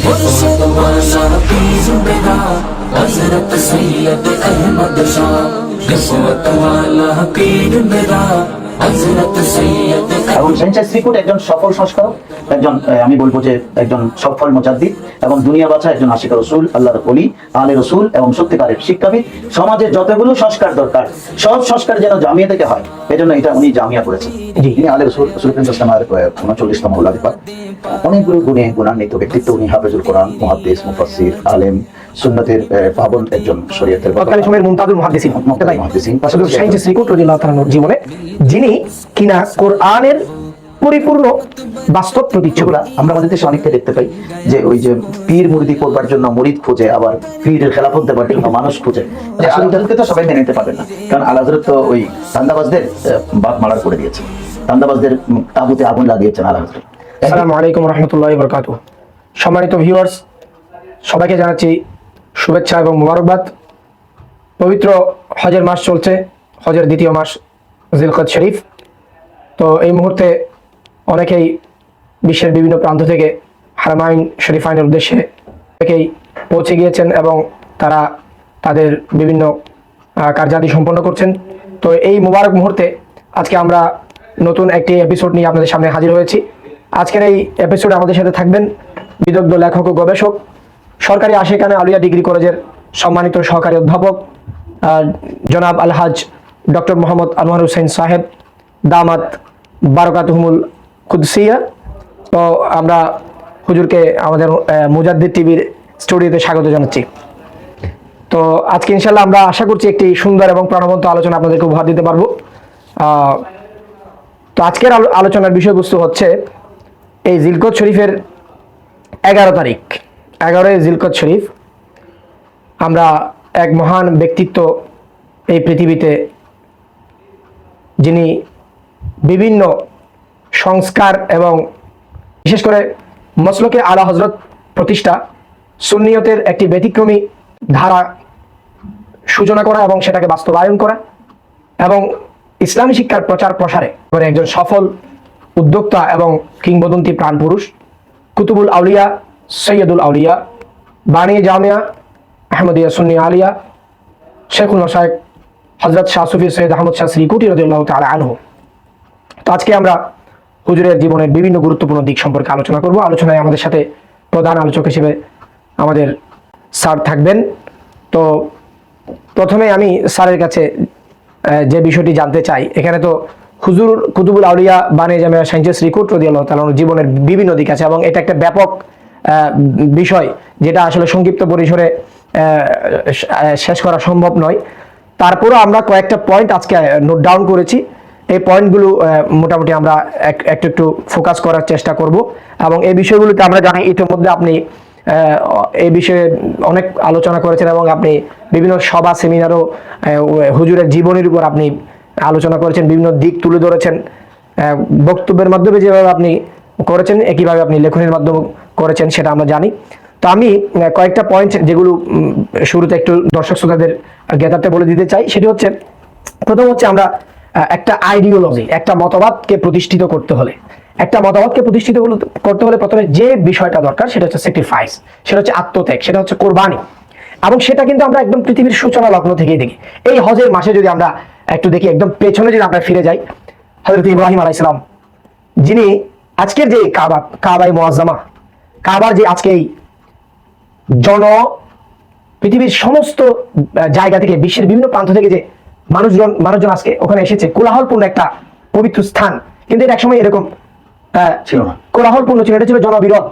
मुर्शिद वाला पीर मेरा हजरत सैयद अहमद शाह, किस्मत वाला पीर मेरा हजरत सैयद। এবং সেন্টার শ্রীকুট একজন সফল সংস্কারক, একজন আমি বলবো যে একজন সফল মুজাদ্দিদ এবং দুনিয়া বাঁচা একজন আশিক রসুল, আল্লাহর ওলি, আলে রসুল এবং সত্যিকারের শিক্ষাবিদ। সমাজের যতগুলো সংস্কার দরকার সব সংস্কার যেন জামিয়া থেকে হয়, এজন্য এটা উনি জামিয়া করেছেন। তিনি আলে রসুল ইসলামের 39তম উলাদিপাক, অনেকগুলো গুণে গুণান্বিত ব্যক্তিত্ব উনি। হাফেজুল কোরআন, মুহাদ্দিস, মুফাসসির, আলেম, সুন্নতের পাবন একজন শরীয়তের তৎকালীন সময়ের মুমতাজুল মুহাদ্দিসিন পাশাপাশি শাইখ শ্রীকুট রাদিয়াল্লাহু তাআলার জীবনে, যিনি কিনা কোরআনের পরিপূর্ণ বাস্তব প্রতিচ্ছবি। আমরা আমাদের দেশে অনেকটা দেখতে পাই যে ওই যে পীর মুরিদি করবার জন্য মুরিদ খুঁজে, আবার পীরের খেলাফত দেবার জন্য মানুষ খুঁজে। আল হযরতকে তো সবাই মেনে নিতে পারবেন না, কারণ আল হযরত তো ওই ধান্দাবাজদের বাপ মারার করে দিয়েছে, ধান্দাবাজদের তাবুতে আগুন লাগিয়েছেন আল হযরত। আসসালামু আলাইকুম ওয়া রাহমাতুল্লাহি ওয়া বারাকাতুহু। সম্মানিত ভিউয়ার্স, সবাইকে জানাচ্ছি শুভেচ্ছা এবং মোবারকবাদ। পবিত্র হজের মাস চলছে, হজের দ্বিতীয় মাস জিলকদ শরীফ। তো এই মুহূর্তে অনেকেই বিশ্বের বিভিন্ন প্রান্ত থেকে হারামাইন শরীফাইনের উদ্দেশ্যে অনেকেই পৌঁছে গিয়েছেন এবং তারা তাদের বিভিন্ন কার্যাদি সম্পন্ন করছেন। তো এই মোবারক মুহূর্তে আজকে আমরা নতুন একটি এপিসোড নিয়ে আপনাদের সামনে হাজির হয়েছি। আজকের এই এপিসোডে আমাদের সাথে থাকবেন বিদগ্ধ লেখক ও গবেষক, সরকারি আশিকানা আলিয়া ডিগ্রি কলেজের সম্মানিত সহকারী অধ্যাপক জনাব আলহাজ ডক্টর মোহাম্মদ আনোয়ার হোসেন সাহেব, দামাত বারাকাতুহুমুল কুদসিয়া। তো আমরা হুজুরকে আমাদের মুজাদ্দিদ টিভির স্টুডিওতে স্বাগত জানাচ্ছি। তো আজকে ইনশাল্লাহ আমরা আশা করছি একটি সুন্দর এবং প্রাণবন্ত আলোচনা আপনাদেরকে উপহার দিতে পারবো। তো আজকের আলোচনার বিষয়বস্তু হচ্ছে এই জিলকদ শরীফের 11 তারিখ, 11 জিলকদ শরীফ। আমরা এক মহান ব্যক্তিত্ব এই পৃথিবীতে, যিনি বিভিন্ন সংস্কার এবং বিশেষ করে মসলকে আলা হজরত প্রতিষ্ঠা, সুন্নিয়তের একটি ব্যতিক্রমী ধারা সূচনা করা এবং সেটাকে বাস্তবায়ন করা এবং ইসলামী শিক্ষার প্রচার প্রসারে করে একজন সফল উদ্যোক্তা এবং কিংবদন্তি প্রাণ পুরুষ, কুতুবুল আউলিয়া, সৈয়দুল আউলিয়া, বানিয়ে জামিয়া আহমদিয়া সুন্নি আলিয়া, শেখুল মাশায়েখ হযরত শাহ সুফি সৈয়দ আহমদ শাহ শ্রীকুটি রাদিয়াল্লাহু তাআলা আনহু। তো আজকে আমরা হুজুরের জীবনের বিভিন্ন গুরুত্বপূর্ণ দিক সম্পর্কে আলোচনা করব। আলোচনায় আমাদের সাথে প্রধান আলোচক হিসেবে আমাদের স্যার থাকবেন। তো প্রথমে আমি স্যারের কাছে যে বিষয়টি জানতে চাই, এখানে তো হুজুর কুতুবুল আউলিয়া বানিয়ে জামিয়া শাইখ শ্রীকুট রাদিয়াল্লাহু তাআলা আনহুর জীবনের বিভিন্ন দিক আছে এবং এটা একটা ব্যাপক বিষয়, যেটা আসলে সংক্ষিপ্ত পরিসরে শেষ করা সম্ভব নয়। তারপরও আমরা কয়েকটা পয়েন্ট আজকে নোট ডাউন করেছি। এই পয়েন্টগুলো মোটামুটি আমরা একটু একটু ফোকাস করার চেষ্টা করব এবং এই বিষয়গুলোতে আমরা জানি ইতিমধ্যে আপনি এই বিষয়ে অনেক আলোচনা করেছেন এবং আপনি বিভিন্ন সভা সেমিনারও হুজুরের জীবনের উপর আপনি আলোচনা করেছেন, বিভিন্ন দিক তুলে ধরেছেন। বক্তব্যের মাধ্যমে যেভাবে আপনি করেছেন, একইভাবে আপনি লেখনের মাধ্যমে করেছেন, সেটা আমরা জানি। তো আমি কয়েকটা পয়েন্ট যেগুলো শুরুতে একটু দর্শক শ্রোতাদের জ্ঞাতার্থে বলে দিতে চাই, সেটি হচ্ছে, প্রথম হচ্ছে আমরা একটা আইডিওলজি, একটা মতবাদকে প্রতিষ্ঠিত করতে হলে, প্রথমে যে বিষয়টা দরকার সেটা হচ্ছে স্যাক্রিফাইস, সেটা হচ্ছে আত্মত্যাগ, সেটা হচ্ছে কোরবানি। এবং সেটা কিন্তু আমরা একদম পৃথিবীর সূচনা লগ্ন থেকেই দেখি। এই হজের মাসে যদি আমরা একটু দেখি, একদম পেছনে যদি আমরা ফিরে যাই, হযরত ইব্রাহিম আলাইহিস সালাম, যিনি আজকের যে কাবায়ে মুআজ্জামা, কাবার যে আজকে এই পৃথিবীর সমস্ত জায়গা থেকে, বিশ্বের বিভিন্ন প্রান্ত থেকে যে মানুষজন আজকে ওখানে এসেছে, কোলাহলপূর্ণ একটা পবিত্র স্থান, কিন্তু এটা একসময় এরকম ছিল না, কোলাহলপূর্ণ ছিল, এটা ছিল জনবিরল।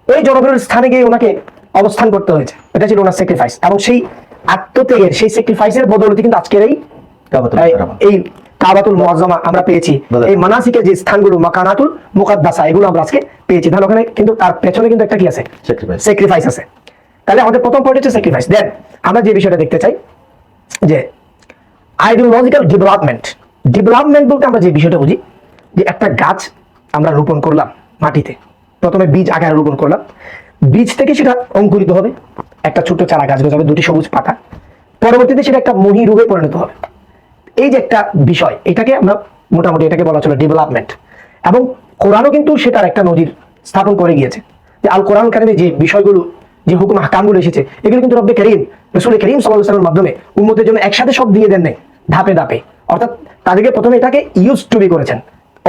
ওই জনবিরল স্থানে গিয়ে ওনাকে অবস্থান করতে হয়েছে, এটা ছিল ওনার স্যাক্রিফাইস। এবং সেই আত্মত্যাগের, সেই স্যাক্রিফাইসের বদৌলতে কিন্তু আজকের এই কাবাতুল মুআজ্জামা আমরা পেয়েছি। এই মানাসিকের যে স্থানগুলো, মাকানাতুল মুকাদ্দাসা, এগুলো আমরা আজকে পেয়েছি। তাহলে ওখানে কিন্তু তার পেছনে কিন্তু একটা কি আছে? স্যাক্রিফাইস আছে। তাহলে আমাদের প্রথম পয়েন্ট হচ্ছে স্যাক্রিফাইস। দেন আমরা যে বিষয়টা দেখতে চাই যে আইডিওলজিক্যাল ডেভেলপমেন্ট বলতে আমরা যে বিষয়টা বুঝি, যে একটা গাছ আমরা রোপণ করলাম মাটিতে, প্রথমে বীজ আকারে রোপণ করলাম, বীজ থেকে সেটা অঙ্কুরিত হবে, একটা ছোট্ট চারা গাছ গজাবে, দুটি সবুজ পাতা, পরবর্তীতে সেটা একটা মহি রূপে পরিণত হবে। এই যে একটা বিষয়, এটাকে আমরা মোটামুটি এটাকে বলা চলে ডেভেলপমেন্ট। এবং কোরআনও কিন্তু সেটার একটা নজির স্থাপন করে গিয়েছে। যে আল কোরআন কারিমে যে বিষয়গুলো, যে হুকুম আহকামগুলো এসেছে, এগুলো কিন্তু রব্বে করিম রাসূল করিম সাল্লাল্লাহু আলাইহি ওয়াসাল্লামের মাধ্যমে উম্মতের জন্য একসাথে সব দিয়ে দেন নাই, ধাপে ধাপে। অর্থাৎ তাদেরকে প্রথমে এটাকে ইউজ টু বি করেছেন,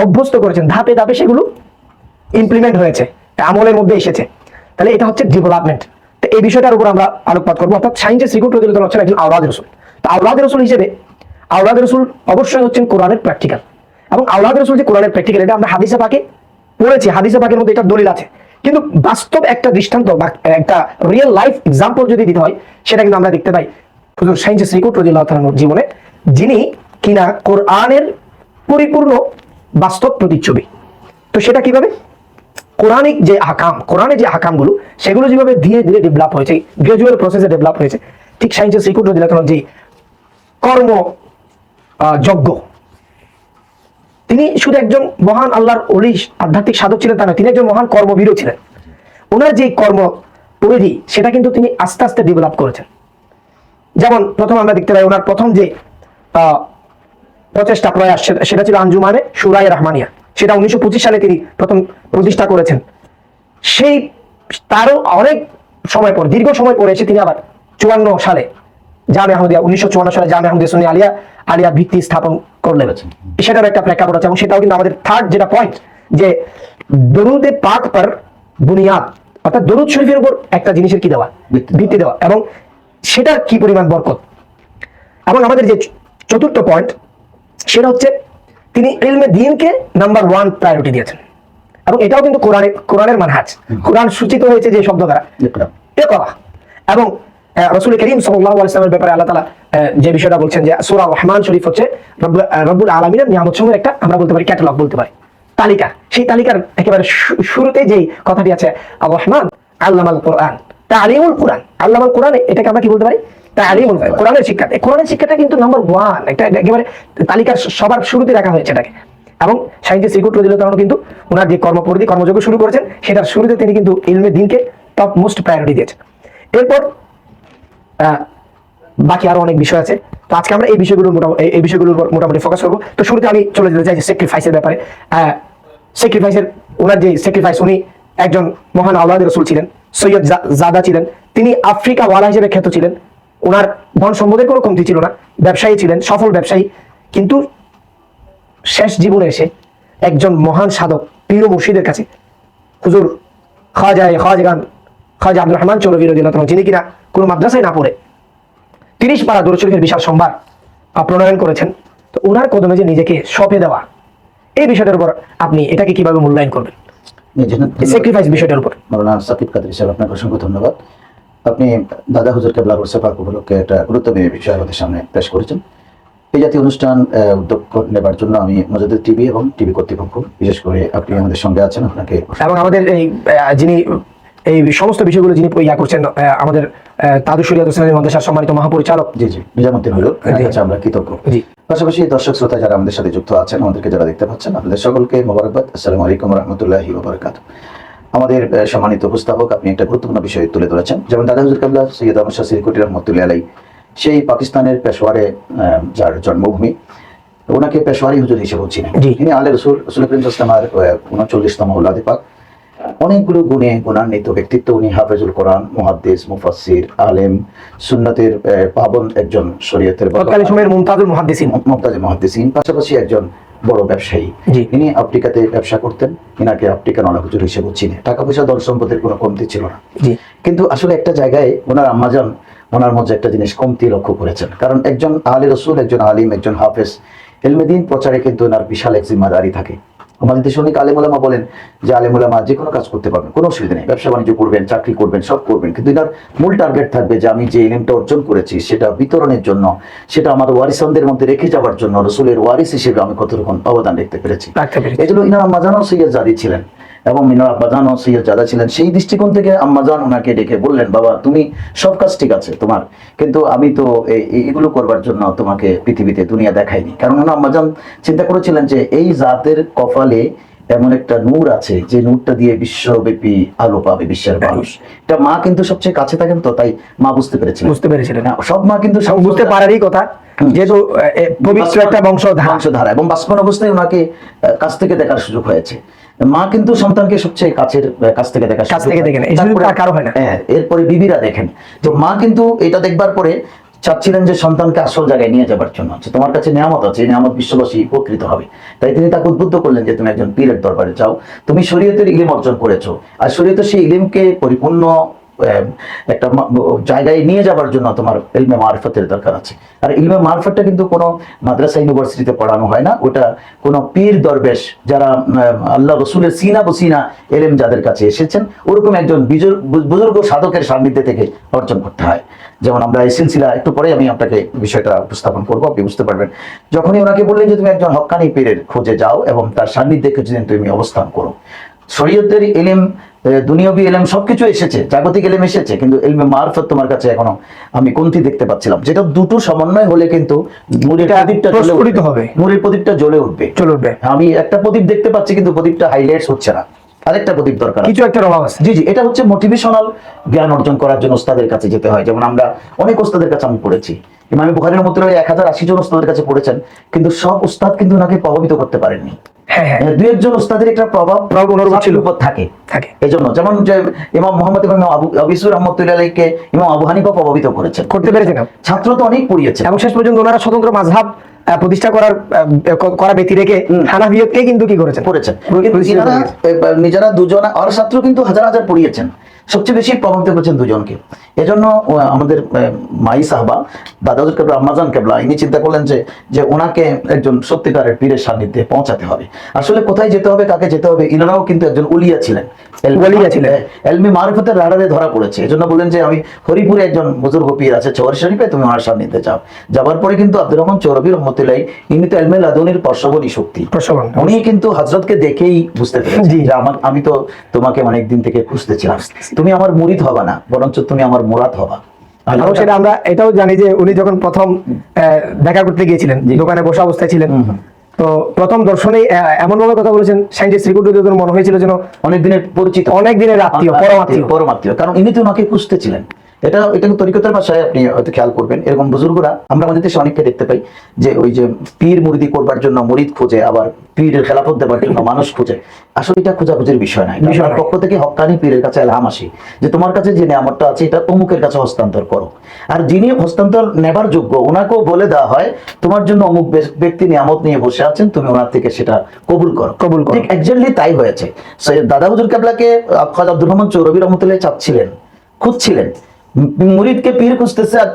অভ্যস্ত করেছেন, ধাপে ধাপে সেগুলো ইমপ্লিমেন্ট হয়েছে, আমলের মধ্যে এসেছে। তাহলে এটা হচ্ছে ডেভেলপমেন্ট। তো এই বিষয়টার উপর আমরা আলোকপাত করবো। অর্থাৎ সায়েন্সের শিক্ষক হচ্ছেন একজন আওলাদ রাসূল। তো আওলাদ রাসূল হিসেবে আওলাদ রাসূল অবশ্যই হচ্ছেন কোরআনের প্র্যাকটিক্যাল, এবং আওলাদ রাসূল যে কোরআনের প্র্যাকটিক্যাল, এটা আমরা হাদিসে পাকে পড়েছি, হাদিসে পাকের মধ্যে এটা দলিল আছে। কিন্তু বাস্তব একটা দৃষ্টান্ত বা একটা রিয়েল লাইফ এক্সাম্পল যদি দিতে হয়, সেটা কিন্তু আমরা দেখতে পাই হুজুর সায়েন্সের শিক্ষক রাদিয়াল্লাহু তাআলার জীবনে, যিনি কিনা কোরআনের পরিপূর্ণ বাস্তব প্রতিচ্ছবি। তো সেটা কিভাবে? কোরআনিক যে আহকাম, কোরআনের যে আহকামগুলো, সেগুলো যেভাবে ধীরে ধীরে ডেভেলপ হয়েছে, গ্রাজুয়াল প্রসেসে ডেভেলপ হয়েছে, ঠিক সায়েন্সের শিক্ষক রাদিয়াল্লাহু তাআলার যে কর্ম যজ্ঞ, তিনি শুধু একজন মহান আল্লাহর ওলি আধ্যাত্মিক সাধক ছিলেন তা নয়, তিনি একজন মহান কর্মবীরও ছিলেন। ওনার যে কর্ম পরিধি, সেটা কিন্তু তিনি আস্তে আস্তে ডেভেলপ করেছেন। যেমন প্রথম আমরা দেখতে পাই ওনার প্রথম যে প্রচেষ্টা প্রয়াস, সেটা ছিল আঞ্জুমানে শুরায়ে রাহমানিয়া, সেটা 1925 সালে তিনি প্রথম প্রতিষ্ঠা করেছেন। সেই তারও অনেক সময় পর, দীর্ঘ সময় পরে এসে তিনি আবার 54 সালে জামে আহমদিয়া, 1954 সালে জামে আহমদিয়া সুন্নি আলিয়া ভিত্তি স্থাপন করলেন। সেটার একটা প্রেক্ষাপট আছে, এবং সেটাও কিন্তু আমাদের থার্ড যেটা পয়েন্ট, যে দরুদে পাক পর বুনিয়াদ, অর্থাৎ দরুদ শরীফের উপর একটা জিনিসের কি দেওয়া, ভিত্তি দেওয়া, এবং সেটার কি পরিমাণ বরকত। এবং আমাদের যে চতুর্থ পয়েন্ট, সেটা হচ্ছে তিনি ইলমে দ্বীনকে নাম্বার 1 প্রায়োরিটি দিয়েছেন। এবং এটাও কিন্তু কোরআনের মানহাজ, কোরআন সূচিত হয়েছে যে শব্দ দ্বারা, ইকরা। এবং রাসূল করিম সাল্লাল্লাহু আলাইহি ওয়াসাল্লামের ব্যাপারে আল্লাহ তাআলা যে বিষয়টা বলছেন, যে সূরা রহমান শরীফ হচ্ছে রব্বুল আলামিনের নিয়ামতসমূহের একটা, আমরা বলতে পারি ক্যাটালগ, বলতে পারি তালিকা। সেই তালিকার একেবারে শুরুতে যেই কথাটি আছে, আর রহমান আল্লামাল কোরআন তালিমুল কোরআন, আল্লামাল কোরআন, এটাকে আমরা কি বলতে পারি? তালিমুল কোরআনের শিক্ষা। কোরআনের শিক্ষাটা কিন্তু নাম্বার 1, একটা একেবারে তালিকার সবার শুরুতে রাখা হয়েছে এটাকে। এবং সায়েন্সের শিক্ষক রাদিয়াল্লাহু তাআলা কিন্তু ওনার যে কর্মপরিধি, কর্মযোগ্য শুরু করেছেন, সেটার শুরুতে তিনি কিন্তু ইলমে দ্বীনকে টপ মোস্ট প্রায়োরিটি দিয়েছেন। এরপর বাকি আরো অনেক বিষয় আছে, তো আজকে আমরা এই বিষয়গুলোর উপর মোটামুটি ফোকাস করবো। তো শুরুতে আমি চলে যেতে চাই স্যাক্রিফাইসের ব্যাপারে। স্যাক্রিফাইসের, ওনার যে স্যাক্রিফাইস, উনি একজন মহান আওলাদ রাসূল ছিলেন, সৈয়দ জাদা ছিলেন, তিনি আফ্রিকা ওয়ালা হিসেবে খ্যাত ছিলেন। ওনার ধন সম্পদের কোনো কমতি ছিল না, ব্যবসায়ী ছিলেন, সফল ব্যবসায়ী। কিন্তু শেষ জীবনে এসে একজন মহান সাধক, পীর ও মুর্শিদের কাছে হুজুর খাজা আব্দুর রহমান চৌরভী রাদিয়াল্লাহু তাআলা, যিনি কিনা কোনো মাদ্রাসায় না পড়ে 30 পারা দরুদ শরীফের বিশাল সম্ভার প্রণয়ন করেছেন, তো ওনার কদমে যে নিজেকে সঁপে দেওয়া, এই বিষয়টার উপর আপনি এটাকে কিভাবে মূল্যায়ন করবেন? স্যাক্রিফাইস বিষয়টার উপর। মাওলানা সাকিব কাদরী সাহেব, আপনাকে অসংখ্য ধন্যবাদ। আপনি দাদা হুজুর কেবলা বর্ষা পাক উপলক্ষে একটা গুরুত্বপূর্ণ বিষয় আমাদের সামনে পেশ করেছেন। এই জাতীয় অনুষ্ঠান উদ্যোগ নেবার জন্য আমি মজাদুর টিভি এবং টিভি কর্তৃপক্ষ, বিশেষ করে আপনি আমাদের সঙ্গে আছেন, আপনাকে এবং আমাদের এই যিনি এই সমস্ত বিষয়গুলো যিনি ইয়া করছেন, আমাদের তাদু শরিয়াত হোসেনের মাদ্রাসার সম্মানিত মহাপরিচালক জি নিজামুদ্দিন হলো, আমরা কৃতজ্ঞ। পাশাপাশি দর্শক শ্রোতা যারা আমাদের সাথে যুক্ত আছেন, আমাদেরকে যারা দেখতে পাচ্ছেন, আপনাদের সকলকে মোবারকবাদ। আসসালামু আলাইকুম ওয়া রাহমাতুল্লাহি ওয়া বারাকাতুহু। আমাদের সম্মানিত উপস্থাপক, আপনি একটা গুরুত্বপূর্ণ বিষয় তুলে ধরেছেন, যেমন দাদা হুজুর কেবলা সৈয়দ আহমদ শাহ সিরকুটি রাহমাতুল্লাহি আলাইহি, সেই পাকিস্তানের পেশোয়ারে যার জন্মভূমি, ওনাকে পেশোয়ারি হুজুর হিসেবে চিনেন। তিনি আলে রসুল করিম সাল্লাল্লাহু আলাইহি ওয়াসাল্লামের 39তম ওলাদে পাক, অনেকগুলো গুণে গুণান্বিত ব্যক্তিত্ব। উনি হাফেজুল কোরআন, মুহাদ্দিস, মুফাসসির, আলেম, সুন্নতের পাবন একজন, শরীয়তের তৎকালীন সময়ের মুমতাজুল মুহাদ্দিসিন, পাশাপাশি একজন বড় ব্যবসায়ী। তিনি আফ্রিকাতে ব্যবসা করতেন, ইনাকে আফ্রিকান ওলা হুজুর হিসেবে চিনে। টাকা পয়সা, ধন সম্পদের কোনো কমতি ছিল না। কিন্তু আসলে একটা জায়গায় ওনার আম্মাজান ওনার মধ্যে একটা জিনিস কমতি লক্ষ্য করেছেন, কারণ একজন আলে রসুল, একজন আলিম, একজন হাফেজ, ইলমে দ্বীন প্রচারে কিন্তু ওনার বিশাল এক জিম্মাদারি থাকে। আমাদের দেশে অনেক আলেম ওলামা বলেন যে আলেম ওলামা যে কোনো কাজ করতে পারবেন, কোনো অসুবিধা নেই, ব্যবসা বাণিজ্য করবেন, চাকরি করবেন, সব করবেন, কিন্তু এটার মূল টার্গেট থাকবে যে আমি যে ইলমটা অর্জন করেছি সেটা বিতরণের জন্য, সেটা আমার ওয়ারিসানদের মধ্যে রেখে যাওয়ার জন্য, রসুলের ওয়ারিস হিসেবে আমি কতটুকু অবদান রাখতে পেরেছি। এই জন্য ইনার আম্মাজানও সৈয়দ জাদি ছিলেন এবং মিনার আব্বাজানও সৈয়দ জাদা ছিলেন। সেই দৃষ্টিকোণ থেকে আম্মাজান ওনাকে ডেকে বললেন, বাবা তুমি সব কাজ ঠিক আছে তোমার, কিন্তু আমি তো এগুলো করবার জন্য তোমাকে পৃথিবীতে দুনিয়া দেখাইনি। কারণ ওনার আম্মাজান চিন্তা করেছিলেন যে এই জাতের কপালে এমন একটা নূর আছে, যে নূরটা দিয়ে বিশ্বব্যাপী আলো পাবে বিশ্বের মানুষ। এটা মা কিন্তু সবচেয়ে কাছে থাকেন, তো তাই মা বুঝতে পেরেছিলেন। সব মা কিন্তু বুঝতে পারারই কথা, যেহেতু পবিত্র একটা বংশধারা, এবং বাষ্পন অবস্থায় ওনাকে কাছ থেকে দেখার সুযোগ হয়েছে। মা কিন্তু সন্তানকে সবচেয়ে কাছ থেকে দেখা, কাছ থেকে দেখেন, এই সুযোগটা কারো হয় না। হ্যাঁ, এরপরে বিবিরা দেখেন। তো মা কিন্তু এটা দেখবার পরে চাচ্ছিলেন যে সন্তানকে আসল জায়গায় নিয়ে যাবার জন্য, তোমার কাছে নিয়ামত আছে, এই নিয়ামত বিশ্ববাসী উপকৃত হবে। তাই তিনি তাকে উদ্বুদ্ধ করলেন যে তুমি একজন পীরের দরবারে যাও, তুমি শরীয়তের ইলম অর্জন করেছো, আর শরীয়তের সেই ইলমকে পরিপূর্ণ একটা জায়গায় নিয়ে যাবার জন্য তোমার ইলমে মারফতের দরকার আছে। আর ইলমে মারফতটা কিন্তু কোনো মাদ্রাসা ইউনিভার্সিটিতে পড়ানো হয় না, ওটা কোনো পীর দরবেশ যারা আল্লাহ রসুলের সিনা বসিনা এলেম যাদের কাছে এসেছেন ওরকম একজন বুজুর্গ সাধকের সান্নিধ্যে থেকে অর্জন করতে হয়। যেমন আমরা এই সিলসিলা একটু পরে আমি আপনাকে বিষয়টা উপস্থাপন করবো, আপনি বুঝতে পারবেন। যখনই ওনাকে বললেন যে তুমি একজন হক্কানি পীরের খোঁজে যাও এবং তার সান্নিধ্যে কিছুদিন তুমি অবস্থান করো, শরীয়তের ইলম দুনিয়াবি ইলম সবকিছু এসেছে, জাগতিক ইলম এসেছে, কিন্তু ইলমে মারফত তোমার কাছে এখনো আমি কমতি দেখতে পাচ্ছিলাম, যেটা দুটো সমন্বয় হলে কিন্তু নূরের প্রদীপটা প্রস্ফুটিত হবে, নূরের প্রদীপটা জ্বলে উঠবে। আমি একটা প্রদীপ দেখতে পাচ্ছি কিন্তু প্রদীপটা হাইলাইটস হচ্ছে না, আরেকটা প্রদীপ দরকার, কিছু একটা অভাব আছে। জি জি, এটা হচ্ছে মোটিভেশনাল জ্ঞান অর্জন করার জন্য ওস্তাদের কাছে যেতে হয়। যেমন আমরা অনেক ওস্তাদের কাছে আমি পড়েছি, ইমাম বুখারীর রহমাতুল্লাহ 1080 জন ওস্তাদের কাছে পড়েছেন, কিন্তু সব ওস্তাদ কিন্তু ওনাকে প্রভাবিত করতে পারেননি। দুই একজন ওস্তাদের একটা প্রভাব ছিল থাকে। এজন্য যেমন যে ইমাম মুহাম্মদ ইবনে আবু ইউসুফ রাহমাতুল্লাহ আলাইহিকে ইমাম আবু হানিফা প্রভাবিত করেছেন, করতে পেরেছেন। ছাত্র তো অনেক পড়িয়েছেন এবং শেষ পর্যন্ত ওনারা স্বতন্ত্র মাযহাব প্রতিষ্ঠা করা ব্যক্তি রেখে হানাফিয়তকে কিন্তু কি করেছেন। নিজেরা দুজন আর ছাত্র কিন্তু হাজার হাজার পড়িয়েছেন, সবচেয়ে বেশি প্রভাবিত করেছেন দুজনকে। এজন্য আমাদের মাই সাহবা দাদাউদ কেবলা আম্মাজান কেবলা ইনি চিন্তা করলেন যে ওনাকে একজন সত্যিকারের পীরের সান্নিধ্যে পৌঁছাতে হবে। আসলে কোথায় যেতে হবে, কাকে যেতে হবে, ইনারাও কিন্তু একজন উলিয়া ছিলেন, এলমি মারিফতের রাডারে ধরা পড়েছে। এজন্য বললেন যে আমি হরিপুরে একজন বুজুর্গ পীর আছে চৌর শরীফে, তুমি ওনার সান্নিধ্যে যাও। যাবার পরে কিন্তু আব্দুর রহমান চৌরবী রহমতুল্লাহ ইনি তো এলমে লাদুনির প্রসবনী শক্তি, উনি কিন্তু হযরতকে দেখেই বুঝতে পেরেছেন যে আমি তো তোমাকে অনেক দিন থেকে খুঁজতেছিলাম, তুমি আমার মুরিদ হবা না, বরঞ্চ তুমি আমার মুরাদ হবা। সেটা আমরা এটাও জানি যে উনি যখন প্রথম দেখা করতে গিয়েছিলেন, দোকানে বসা অবস্থায় ছিলেন, তো প্রথম দর্শনেই এমন ভাবে কথা বলেছেন, সায়েন্টিস্ট রিক্রুটদের মনে হয়েছিল যেন অনেক দিনের পরিচিত, অনেক দিনের আত্মীয়, পরমাত্মীয়, কারণ ইনি তো ওনাকে খুঁজতেছিলেন। এটা তরিকতের ভাষায় আপনি হয়তো খেয়াল করবেন, এরকম বুজুর্গরা আমরা আমাদের দেশে অনেককে দেখতে পাই যে ওই যে পীর মুরিদি করবার জন্য মুরিদ খোঁজে, আবার পীরের খেলাফত দেবার জন্য মানুষ খোঁজে। আসলে এটা খোঁজাখুঁজির বিষয় নয়, বিষয়ের পক্ষ থেকে হক্কানি পীরের কাছে এলহাম আসে যে তোমার কাছে যে নিয়ামতটা আছে এটা অমুকের কাছে হস্তান্তর করো, আর যিনি হস্তান্তর নেবার যোগ্য ওনাকেও বলে দেওয়া হয় তোমার জন্য অমুক ব্যক্তি নিয়ামত নিয়ে বসে আছেন, তুমি ওনার থেকে সেটা কবুল করো। ঠিক এক্স্যাক্টলি তাই হয়েছে। দাদা হুজুর কেবলাকে খাজা আব্দুর রহমান চৌরবী রহমতুল্লাহ চাচ্ছিলেন, খুঁজছিলেন, মুরিদকে পীর খুঁজতেছে আর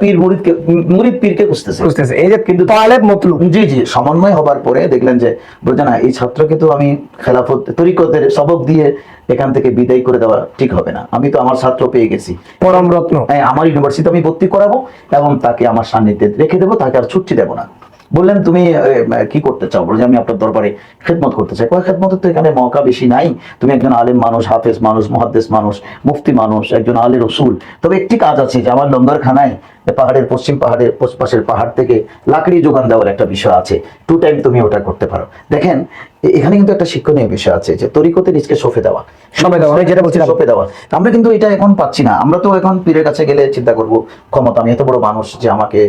মুরিদ পীরকে খুঁজতেছে। এই যে কিন্তু তালেব মতলুব, জি জি, সমন্বয় হবার পরে দেখলেন যে বলছে না, এই ছাত্রকে তো আমি খেলাফত তরিকতের সবক দিয়ে এখান থেকে বিদায় করে দেওয়া ঠিক হবে না, আমি তো আমার ছাত্র পেয়ে গেছি, পরম রত্ন, আমার ইউনিভার্সিটিতে আমি ভর্তি করাবো এবং তাকে আমার সান্নিধ্যে রেখে দেবো, তাকে আর ছুটি দেবো না। বললেন তুমি কি করতে চাও? বলে আমি আপনার দরবারে খেদমত করতে চাই। খেদমতের তো এখানে মৌকা বেশি নাই, তুমি একজন আলেম মানুষ, হাফেজ মানুষ, মুহাদ্দিস মানুষ, মুফতি মানুষ, একজন আলে রসুল, তবে একটি কাজ আছে যে আমার লঙ্গরখানায় পাহাড়ের পশ্চিম পাহাড়ের পাশের পাহাড় থেকে লাকড়ি যোগান দেওয়ার একটা বিষয় আছে, 2 টাইম তুমি ওটা করতে পারো। দেখেন এখানে কিন্তু একটা শিক্ষণীয় বিষয় আছে যে তরিকতে নিজকে সঁপে দেওয়া, যেটা বলছিলাম সঁপে দেওয়া। আমরা কিন্তু এটা এখন পাচ্ছি না। আমরা তো এখন পীরের কাছে গেলে চিন্তা করবো ক্ষমতা, আমি এত বড় মানুষ যে আমাকে,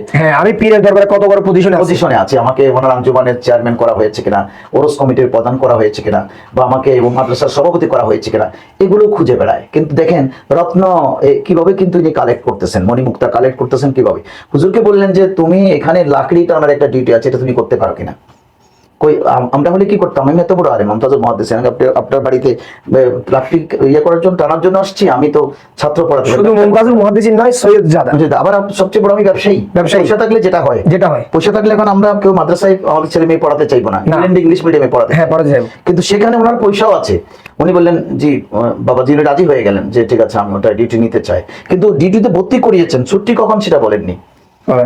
আমি পীরের দরবারে কত বড় পজিশনে আছে, আমাকে ওনার আঞ্জুমানের চেয়ারম্যান করা হয়েছে কিনা, ওরস কমিটির প্রধান করা হয়েছে কিনা, বা আমাকে মাদ্রাসার সভাপতি করা হয়েছে কিনা, এগুলো খুঁজে বেড়ায়। কিন্তু দেখেন রত্ন কিভাবে কিন্তু ইনি কালেক্ট করতেছেন, মণিমুক্তা কালেক্ট করতেছেন কিভাবে। হুজুরকে বললেন যে তুমি এখানে লাকড়ি টানার একটা ডিউটি আছে, এটা তুমি করতে পারো কিনা। আমরা হলে কি করতাম, আমি এত বড় আলেম মুমতাজুল মুহাদ্দিস, আপনার বাড়িতে প্লাস্টিক ইয়ে করার জন্য টানার জন্য আসছি, আমি তো ছাত্র পড়াতে, শুধু মুমতাজুল মুহাদ্দিস নয়, সৈয়দ জাদা, আবার সবচেয়ে বড় আমি ব্যবসায়ী। পয়সা থাকলে যেটা হয়, পয়সা থাকলে এখন আমরা কেউ মাদ্রাসায় আমাদের ছেলে মেয়ে পড়াতে চাইবো না, ইংলিশ মিডিয়ামে পড়াতে, কিন্তু সেখানে ওনার পয়সাও আছে। উনি বললেন জি বাবা, যিনি রাজি হয়ে গেলেন যে ঠিক আছে আমি ওটা ডিউটি নিতে চাই, কিন্তু ডিউটিতে ভর্তি করিয়েছেন, ছুটি কখন সেটা বলেননি।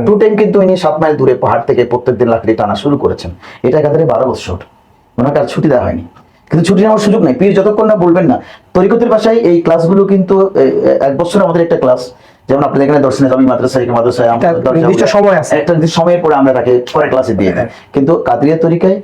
2 টাইম কিন্তু ইনি 7 মাইল দূরে পাহাড় থেকে প্রত্যেকদিন লাকড়ি টানা শুরু করেছেন। এটা একাধারে 12 বছর ওনাকে আর ছুটি দেওয়া হয়নি, কিন্তু ছুটি নেওয়ার সুযোগ নেই। পীর যতক্ষণ না বলবেন না, তরিকতের ভাষায় এই ক্লাসগুলো কিন্তু 1 বছর আমাদের একটা ক্লাস, যেমন আপনাদের এখানে দর্শনে যাবি মাদ্রাসায় একটা সময়ের পরে আমরা তাকে পরে ক্লাসে দিয়ে দিই, কিন্তু কাদরিয়া তরিকায়